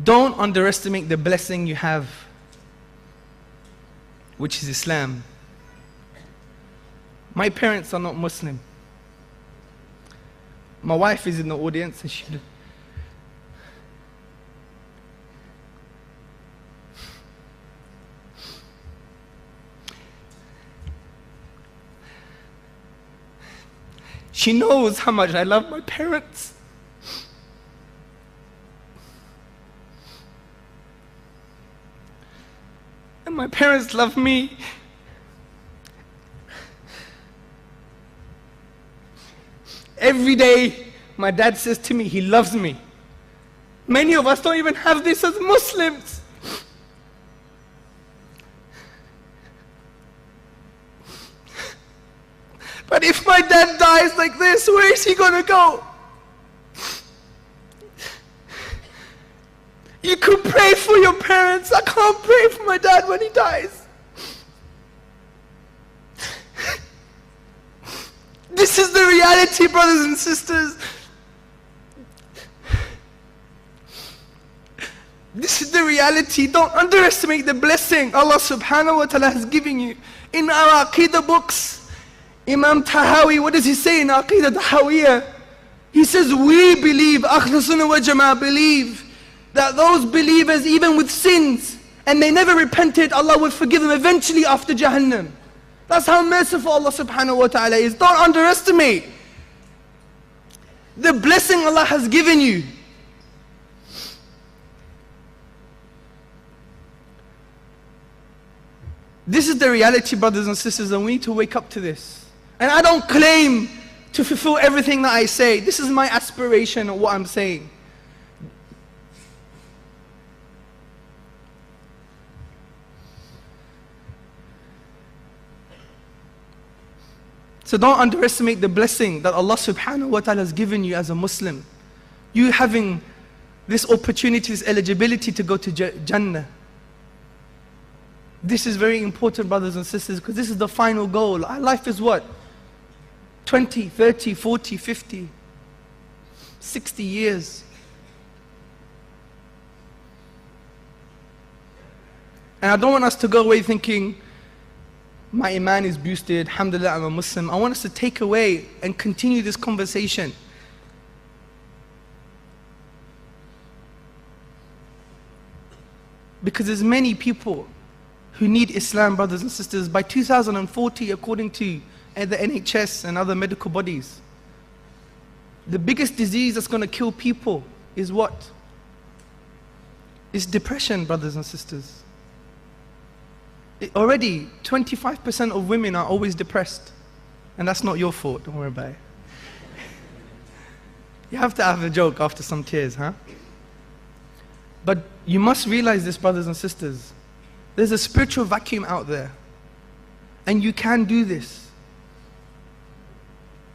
Don't underestimate the blessing you have, which is Islam. My parents are not Muslim. My wife is in the audience and she knows how much I love my parents. And my parents love me. Every day, my dad says to me, he loves me. Many of us don't even have this as Muslims. But if my dad dies like this, where is he going to go? You could pray for your parents. I can't pray for my dad when he dies. This is the reality, brothers and sisters. This is the reality. Don't underestimate the blessing Allah subhanahu wa ta'ala has given you. In our Aqidah books, Imam Tahawi, what does he say in Aqidah Tahawiyah? He says, we believe, Ahl Sunnah wa Jama'ah believe, that those believers, even with sins, and they never repented, Allah will forgive them eventually after Jahannam. That's how merciful Allah subhanahu wa ta'ala is. Don't underestimate the blessing Allah has given you. This is the reality, brothers and sisters, and we need to wake up to this. And I don't claim to fulfill everything that I say. This is my aspiration of what I'm saying. So don't underestimate the blessing that Allah subhanahu wa ta'ala has given you as a Muslim. You having this opportunity, this eligibility to go to Jannah. This is very important, brothers and sisters, because this is the final goal. Our life is what? 20, 30, 40, 50, 60 years. And I don't want us to go away thinking, my iman is boosted, alhamdulillah, I'm a Muslim. I want us to take away and continue this conversation. Because there's many people who need Islam, brothers and sisters. By 2040, according to the NHS and other medical bodies, the biggest disease that's going to kill people is what? It's depression, brothers and sisters. Already, 25% of women are always depressed. And that's not your fault, don't worry about it. You have to have a joke after some tears, huh? But you must realize this, brothers and sisters. There's a spiritual vacuum out there. And you can do this.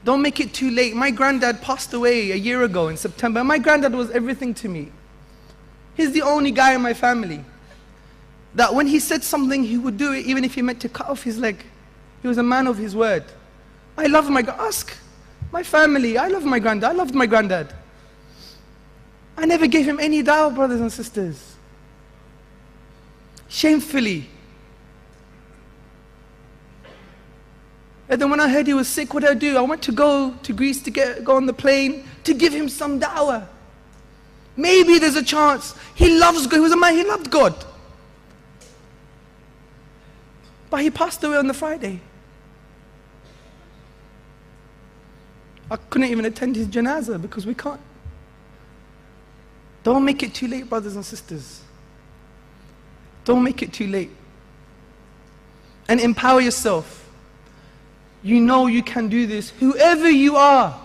Don't make it too late. My granddad passed away a year ago in September. My granddad was everything to me. He's the only guy in my family that when he said something, he would do it, even if he meant to cut off his leg. He was a man of his word. I love ask my family. I love my granddad. I loved my granddad. I never gave him any dawah, brothers and sisters. Shamefully. And then when I heard he was sick, what did I do? I went to go to Greece to go on the plane to give him some dawah. Maybe there's a chance. He loves God. He was a man, he loved God. But he passed away on the Friday. I couldn't even attend his janazah because we can't. Don't make it too late, brothers and sisters. Don't make it too late. And empower yourself. You know you can do this. Whoever you are,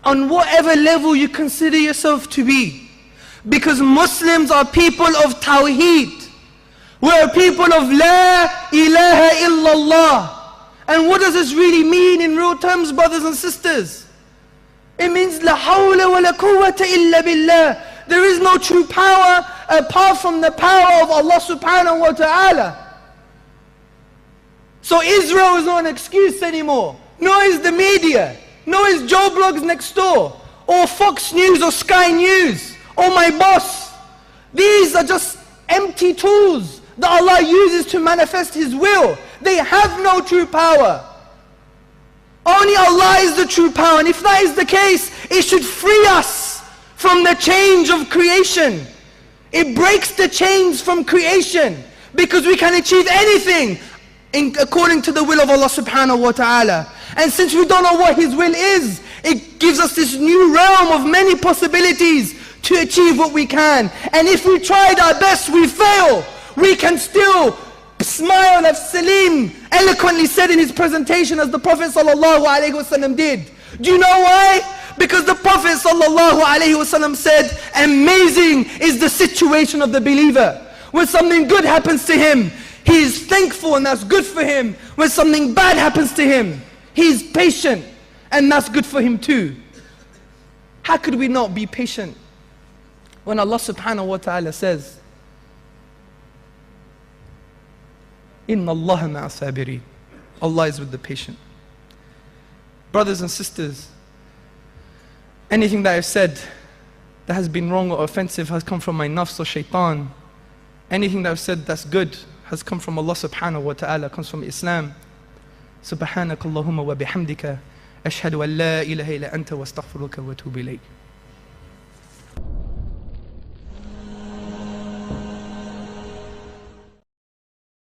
on whatever level you consider yourself to be. Because Muslims are people of Tawheed. We're people of La ilaha illallah. And what does this really mean in real terms, brothers and sisters? It means La hawla wa la quwwata illa billah. There is no true power apart from the power of Allah subhanahu wa ta'ala. So Israel is not an excuse anymore. Nor is the media. Nor is Joe Blogs next door. Or Fox News or Sky News. Or my boss. These are just empty tools that Allah uses to manifest His will. They have no true power. Only Allah is the true power. And if that is the case, it should free us from the change of creation. It breaks the chains from creation, because we can achieve anything according to the will of Allah subhanahu wa ta'ala. And since we don't know what His will is, it gives us this new realm of many possibilities to achieve what we can. And if we tried our best, we fail, we can still smile, as Salim eloquently said in his presentation, as the Prophet sallallahu alaihi wasallam did. Do you know why? Because the Prophet sallallahu alaihi wasallam said, amazing is the situation of the believer. When something good happens to him, he is thankful, and that's good for him. When something bad happens to him, he is patient, and that's good for him too. How could we not be patient when Allah subhanahu wa ta'ala says, Inna Allah ma'a sabiri. Allah is with the patient. Brothers and sisters, anything that I've said that has been wrong or offensive has come from my nafs or shaitan. Anything that I've said that's good has come from Allah subhanahu wa ta'ala, comes from Islam. Subhanakallahumma wa bihamdika ashhadu an la ilaha illa anta wa astaghfiruka wa atubu ilayk.